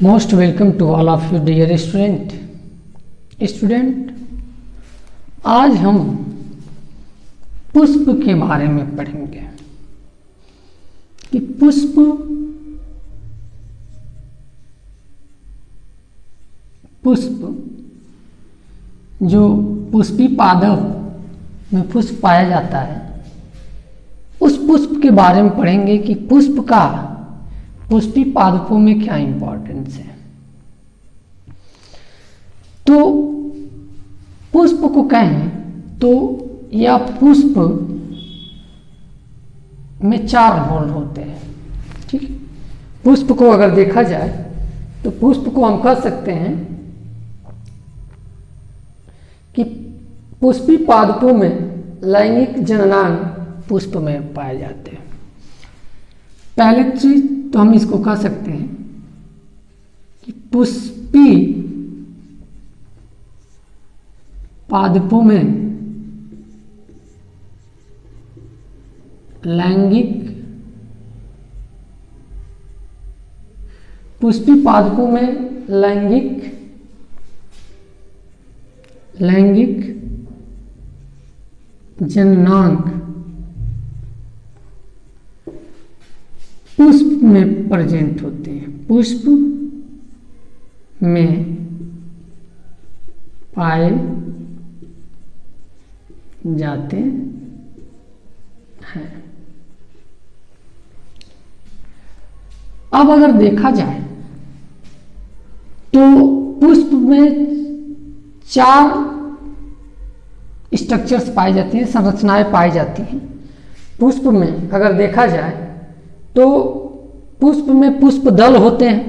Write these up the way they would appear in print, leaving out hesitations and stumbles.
Most welcome to all of you dear student. आज हम पुष्प के बारे में पढ़ेंगे कि पुष्प जो पुष्पी पादप में पुष्प पाया जाता है, उस पुष्प के बारे में पढ़ेंगे कि पुष्पी पादपों में क्या इंपॉर्टेंस है। तो पुष्प को कहें तो या पुष्प में 4 होल होते हैं। ठीक, पुष्प को अगर देखा जाए तो पुष्प को हम कह सकते हैं कि पुष्पी पादपों में लैंगिक जननांग पुष्प में पाए जाते हैं। पहले चीज तो हम इसको कह सकते हैं कि पुष्पी पादपों में लैंगिक जननांग पुष्प में प्रेजेंट होते हैं, पुष्प में पाए जाते हैं। अब अगर देखा जाए तो पुष्प में 4 स्ट्रक्चर्स पाए जाते हैं, संरचनाएं पाई जाती हैं। पुष्प में अगर देखा जाए तो पुष्प में पुष्प दल होते हैं,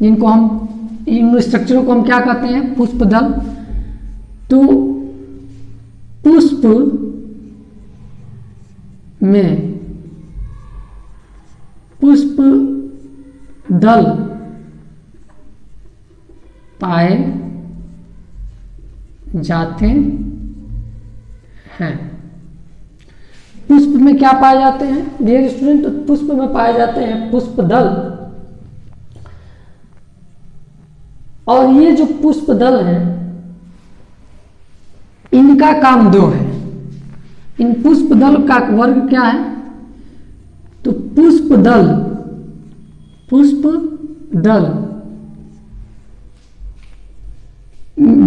जिनको हम इन स्ट्रक्चरों को हम क्या कहते हैं, पुष्प दल। तो पुष्प में पुष्प दल पाए जाते हैं। पुष्प में क्या पाए जाते हैं डियर स्टूडेंट? तो पुष्प में पाए जाते हैं पुष्प दल। और ये जो पुष्प दल हैं, इनका काम 2 है। इन पुष्प दल का वर्ग क्या है? तो पुष्प दल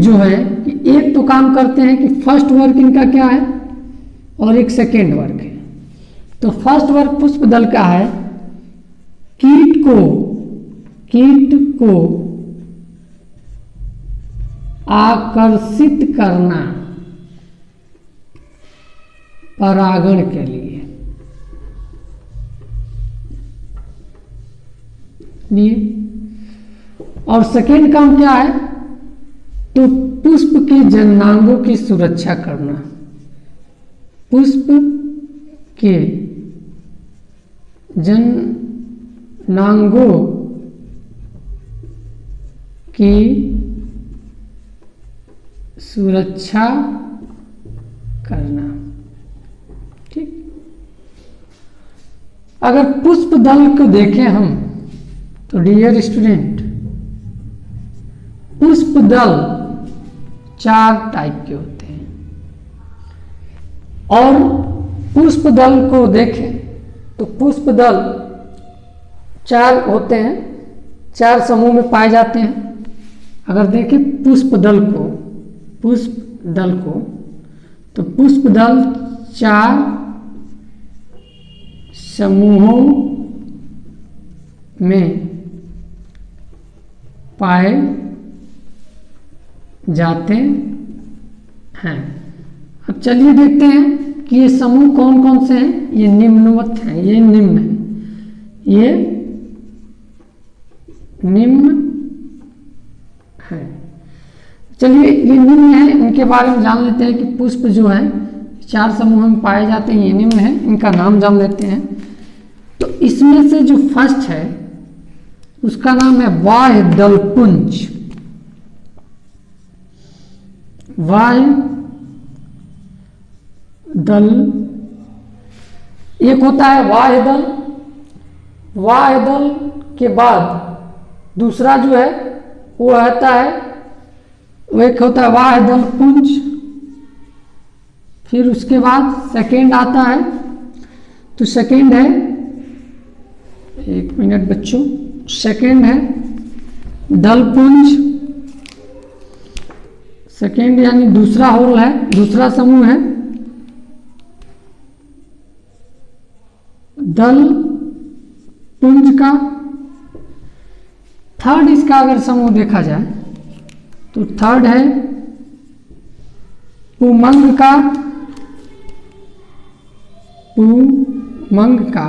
जो है कि एक तो काम करते हैं कि फर्स्ट वर्ग इनका क्या है और एक सेकेंड वर्ग है। तो फर्स्ट वर्ग पुष्प दल का है कीट को आकर्षित करना परागण के लिए। और सेकेंड काम क्या है? तो पुष्प के जननांगों की सुरक्षा करना, पुष्प के जननांगों की सुरक्षा करना। ठीक, अगर पुष्प दल को देखें हम तो डियर स्टूडेंट, पुष्प दल 4 टाइप के होते हैं। और पुष्प दल को देखें तो पुष्प दल 4 होते हैं, 4 समूह में पाए जाते हैं। अगर देखें पुष्प दल को तो पुष्प दल 4 समूहों में पाए जाते हैं। अब चलिए देखते हैं कि ये समूह कौन कौन से हैं। ये निम्नवत हैं, ये निम्न है, ये निम्न है। चलिए ये निम्न है, इनके बारे में जान लेते हैं कि पुष्प जो है 4 समूह में पाए जाते हैं, ये निम्न है, इनका नाम जान लेते हैं। तो इसमें से जो फर्स्ट है उसका नाम है बाह्य दलपुंज। बाह्य दल, एक होता है बाह्य दल। बाह्य दल के बाद दूसरा जो है वो आता है, वो एक होता है वाह दल पुंज। फिर उसके बाद सेकेंड आता है, तो सेकेंड है, एक मिनट बच्चों, सेकेंड है दलपुंज। सेकेंड यानी दूसरा होल है, दूसरा समूह है दल पुंज का। थर्ड इसका अगर समूह देखा जाए तो थर्ड है पुमंग का, पुमंग का।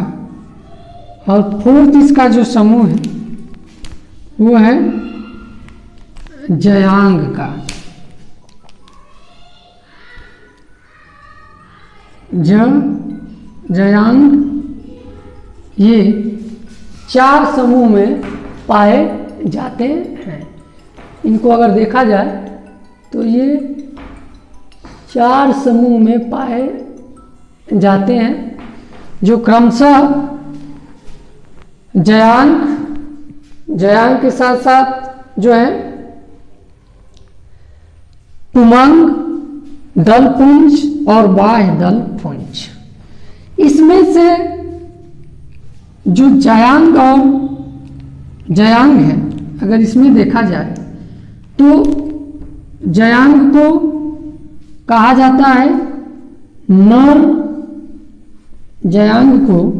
और फोर्थ इसका जो समूह है वो है जयांग का। जयांग, ये 4 समूह में पाए जाते हैं। इनको अगर देखा जाए तो ये 4 समूह में पाए जाते हैं, जो क्रमशः जयांग के साथ साथ जो है पुमंग, दलपुंज और बाह्य दलपुंज। इसमें से जो जयांग और जयांग है, अगर इसमें देखा जाए तो जयांग को कहा जाता है नर, जयांग को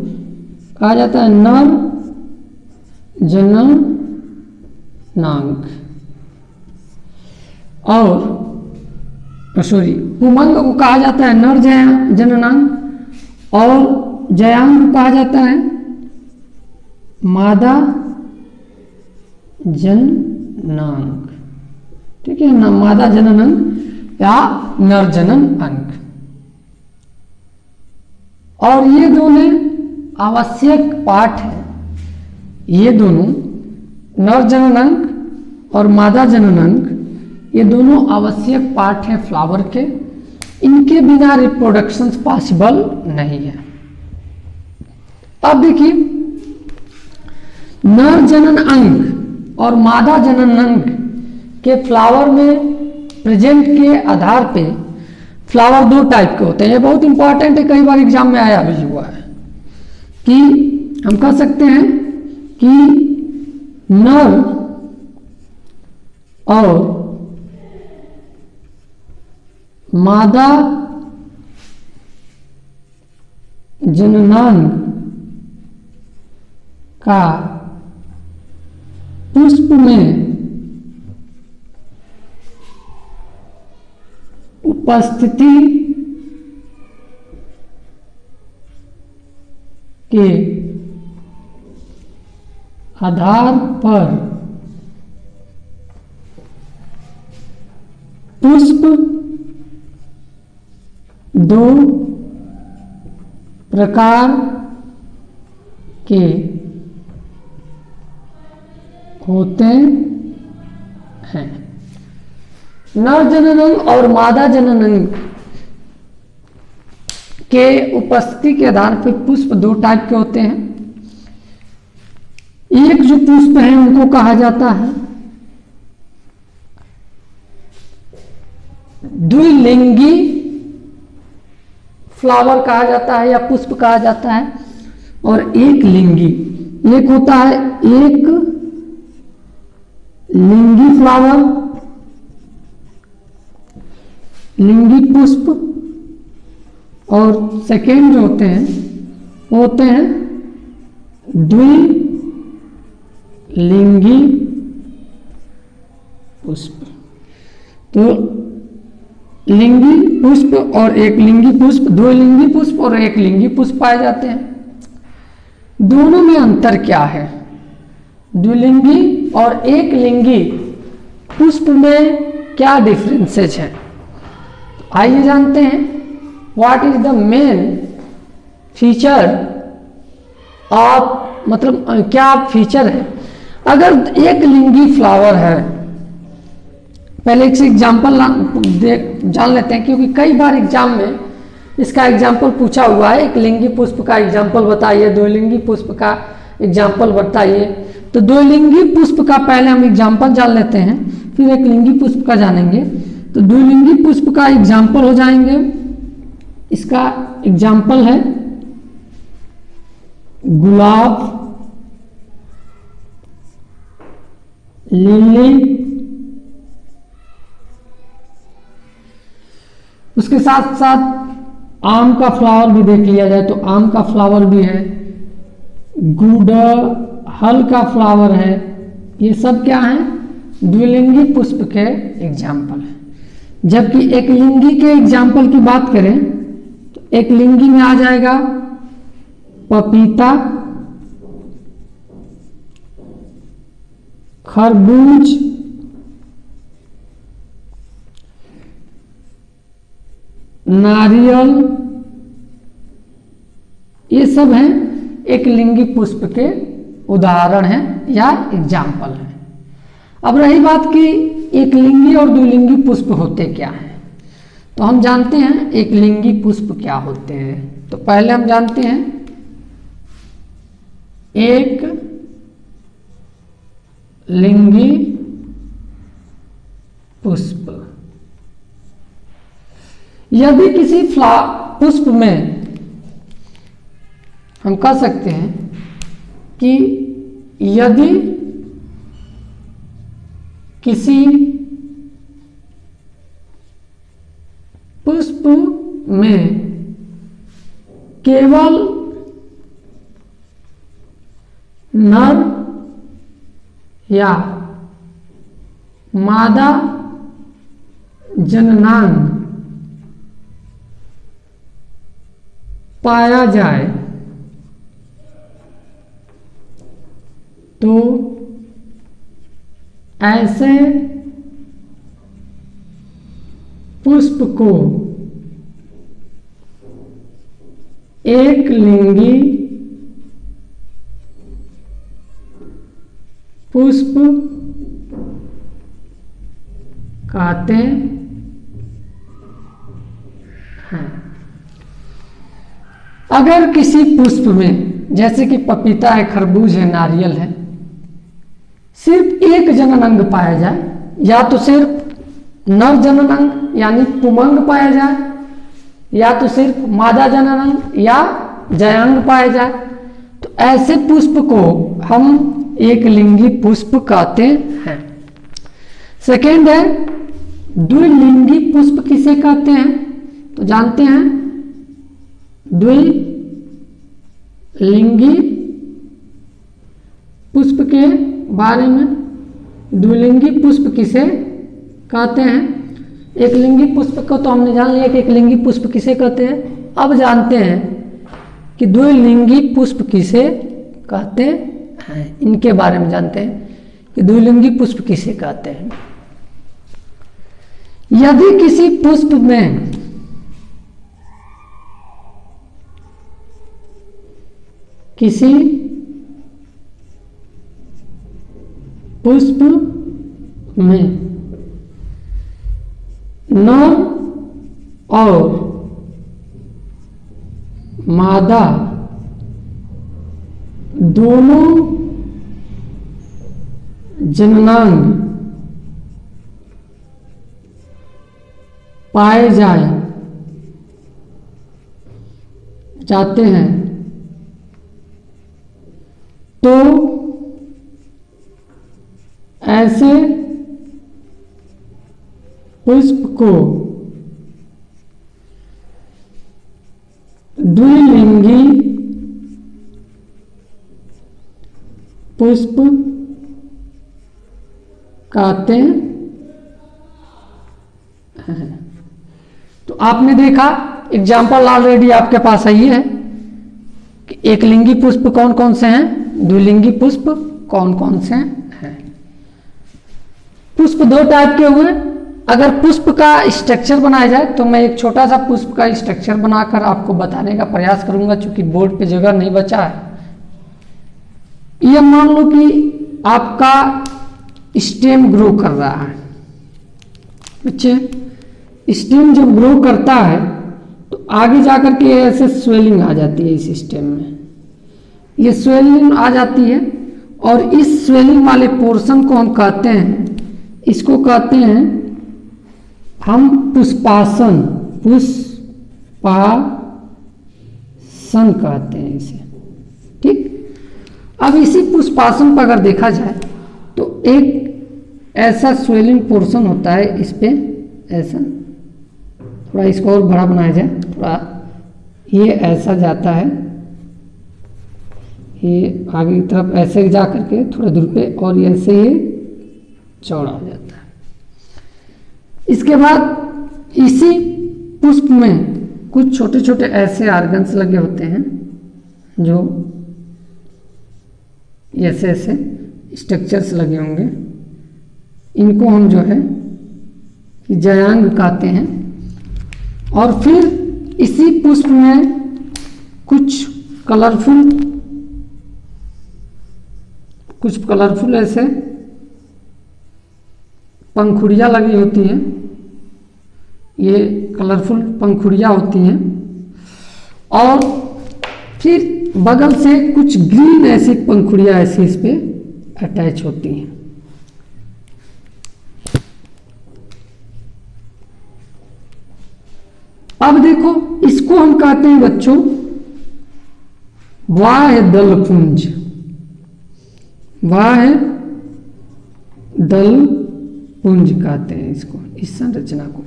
कहा जाता है नर जननांग, और सॉरी पुमंग को कहा जाता है नर जननांग, और जयांग को कहा जाता है मादा जननांग। ठीक है ना, मादा जननांग या नर जनन अंग। और ये दोनों आवश्यक पार्ट है, ये दोनों नर जननांग और मादा जननांग, ये दोनों आवश्यक पार्ट है फ्लावर के। इनके बिना रिप्रोडक्शन पॉसिबल नहीं है। अब देखिए, नर जनन अंग और मादा जनन अंग के फ्लावर में प्रेजेंट के आधार पे फ्लावर 2 टाइप के होते हैं। ये बहुत इंपॉर्टेंट है, कई बार एग्जाम में आया भी हुआ है कि हम कह सकते हैं कि नर और मादा जननांग का पुष्प में उपस्थिति के आधार पर पुष्प 2 प्रकार के होते हैं। नर जननांग और मादा जननांग के उपस्थिति के आधार पर पुष्प 2 टाइप के होते हैं। एक जो पुष्प है उनको कहा जाता है द्विलिंगी फ्लावर कहा जाता है या पुष्प कहा जाता है, और एक लिंगी। एक होता है एक लिंगी फ्लावर, लिंगी पुष्प, और सेकेंड जो होते हैं वो होते हैं द्विलिंगी पुष्प। तो लिंगी पुष्प और एक लिंगी पुष्प, 2 लिंगी पुष्प और एक लिंगी पुष्प पाए जाते हैं। दोनों में अंतर क्या है? द्विलिंगी और एक लिंगी पुष्प में क्या डिफरेंसेस है, आइए जानते हैं। What is the main feature of, मतलब क्या फीचर है। अगर एक लिंगी फ्लावर है, पहले एक से एग्जाम्पल जान लेते हैं, क्योंकि कई बार एग्जाम में इसका एग्जाम्पल पूछा हुआ है। एक लिंगी पुष्प का एग्जाम्पल बताइए, 2 लिंगी पुष्प का एग्जाम्पल बताइए। तो द्विलिंगी पुष्प का पहले हम एग्जाम्पल जान लेते हैं, फिर एक लिंगी पुष्प का जानेंगे। तो द्विलिंगी पुष्प का एग्जाम्पल हो जाएंगे, इसका एग्जाम्पल है गुलाब, लिली, उसके साथ साथ आम का फ्लावर भी देख लिया जाए तो आम का फ्लावर भी है, गुड़हल का फ्लावर है। ये सब क्या है? द्विलिंगी पुष्प के एग्जाम्पल है। जबकि एक लिंगी के एग्जाम्पल की बात करें तो एक लिंगी में आ जाएगा पपीता, खरबूज, नारियल, ये सब हैं एक लिंगी पुष्प के उदाहरण हैं या एग्जाम्पल हैं। अब रही बात कि एक लिंगी और द्विलिंगी पुष्प होते क्या हैं, तो हम जानते हैं एक लिंगी पुष्प क्या होते हैं। तो पहले हम जानते हैं एक लिंगी पुष्प, यदि किसी पुष्प में हम कह सकते हैं कि यदि किसी पुष्प में केवल नर या मादा जननांग पाया जाए तो ऐसे पुष्प को एक लिंगी पुष्प कहते हैं। अगर किसी पुष्प में जैसे कि पपीता है, खरबूज है, नारियल है, सिर्फ एक जननांग पाया जाए, या तो सिर्फ नर जननांग यानी पुमंग पाया जाए, या तो सिर्फ मादा जननांग या जयांग पाया जाए, तो ऐसे पुष्प को हम एक लिंगी पुष्प कहते हैं। सेकेंड है द्विलिंगी पुष्प किसे कहते हैं, तो जानते हैं द्विलिंगी पुष्प के बारे में। द्विलिंगी पुष्प किसे कहते हैं? एक लिंगी पुष्प को तो हमने जान लिया कि एक लिंगी पुष्प किसे कहते हैं। अब जानते हैं कि द्विलिंगी पुष्प किसे कहते हैं, इनके बारे में जानते हैं कि द्विलिंगी पुष्प किसे कहते हैं। यदि किसी पुष्प में किसी पुष्प में नर और मादा दोनों जननांग पाए जाते हैं तो ऐसे पुष्प को द्विलिंगी पुष्प कहते हैं। तो आपने देखा एग्जाम्पल ऑलरेडी आपके पास है, ये है कि एक लिंगी पुष्प कौन कौन से हैं, द्विलिंगी पुष्प कौन कौन से हैं। पुष्प दो टाइप के हुए। अगर पुष्प का स्ट्रक्चर बनाया जाए तो मैं एक छोटा सा पुष्प का स्ट्रक्चर बनाकर आपको बताने का प्रयास करूंगा, क्योंकि बोर्ड पे जगह नहीं बचा है। ये मान लो कि आपका स्टेम ग्रो कर रहा है बच्चे। स्टेम जब ग्रो करता है तो आगे जाकर के ऐसे स्वेलिंग आ जाती है इस स्टेम में, ये स्वेलिंग आ जाती है और इस स्वेलिंग वाले पोर्शन को हम कहते हैं, इसको कहते हैं हम पुष्पासन, पुष्पासन कहते हैं इसे। ठीक, अब इसी पुष्पासन पर अगर देखा जाए तो एक ऐसा स्वेलिंग पोर्शन होता है इस पे, ऐसा थोड़ा इसको और बड़ा बनाया जाए, थोड़ा ये ऐसा जाता है, ये आगे की तरफ ऐसे जा करके थोड़ा दूर पे, और ये ऐसे ये चौड़ा हो जाता है। इसके बाद इसी पुष्प में कुछ छोटे छोटे ऐसे आर्गन्स लगे होते हैं जो ऐसे ऐसे स्ट्रक्चर्स लगे होंगे, इनको हम जो है जयांग कहते हैं। और फिर इसी पुष्प में कुछ कलरफुल ऐसे पंखुड़ियाँ लगी होती हैं, ये कलरफुल पंखुड़ियाँ होती हैं। और फिर बगल से कुछ ग्रीन ऐसी पंखुड़ियाँ ऐसी इस पे अटैच होती हैं। अब देखो, इसको हम कहते हैं बच्चों बाह्य दलपुंज, बाह्य दलपुंज कहते हैं इसको, इस संरचना को।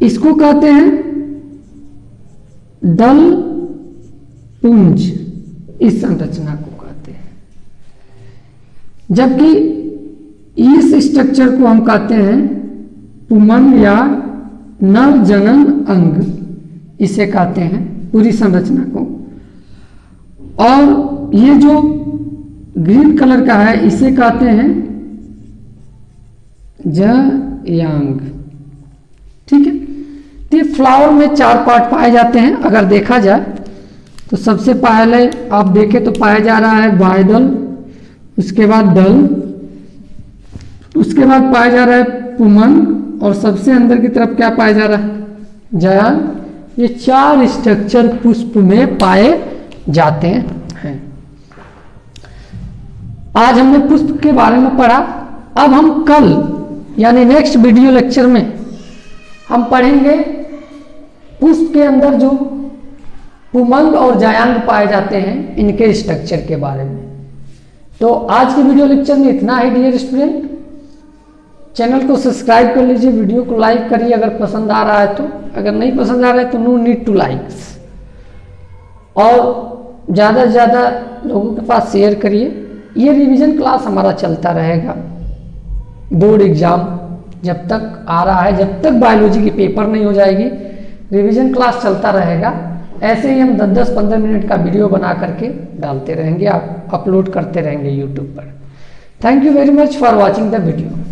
इसको कहते हैं दल पुंज, इस संरचना को कहते हैं। जबकि इस स्ट्रक्चर को हम कहते हैं पुमन या नर जनन अंग, इसे कहते हैं पूरी संरचना को। और ये जो ग्रीन कलर का है इसे कहते हैं जयांग। ठीक है, तो ये फ्लावर में 4 पार्ट पाए जाते हैं। अगर देखा जाए तो सबसे पहले आप देखें तो पाया जा रहा है बाह्यदल, उसके बाद दल, उसके बाद पाया जा रहा है पुमन, और सबसे अंदर की तरफ क्या पाया जा रहा है जयांग। ये 4 स्ट्रक्चर पुष्प में पाए जाते हैं। आज हमने पुष्प के बारे में पढ़ा। अब हम कल यानी नेक्स्ट वीडियो लेक्चर में हम पढ़ेंगे पुष्प के अंदर जो पुमंग और जयांग पाए जाते हैं, इनके स्ट्रक्चर के बारे में। तो आज के वीडियो लेक्चर में इतना ही डियर स्टूडेंट। चैनल को सब्सक्राइब कर लीजिए, वीडियो को लाइक करिए अगर पसंद आ रहा है तो, अगर नहीं पसंद आ रहा है तो नो नीड टू लाइक्स। और ज़्यादा से ज़्यादा लोगों के पास शेयर करिए। ये रिवीजन क्लास हमारा चलता रहेगा, बोर्ड एग्जाम जब तक आ रहा है, जब तक बायोलॉजी की पेपर नहीं हो जाएगी, रिवीजन क्लास चलता रहेगा। ऐसे ही हम 10-15 मिनट का वीडियो बना करके डालते रहेंगे, आप अपलोड करते रहेंगे यूट्यूब पर। Thank you very much for watching the video.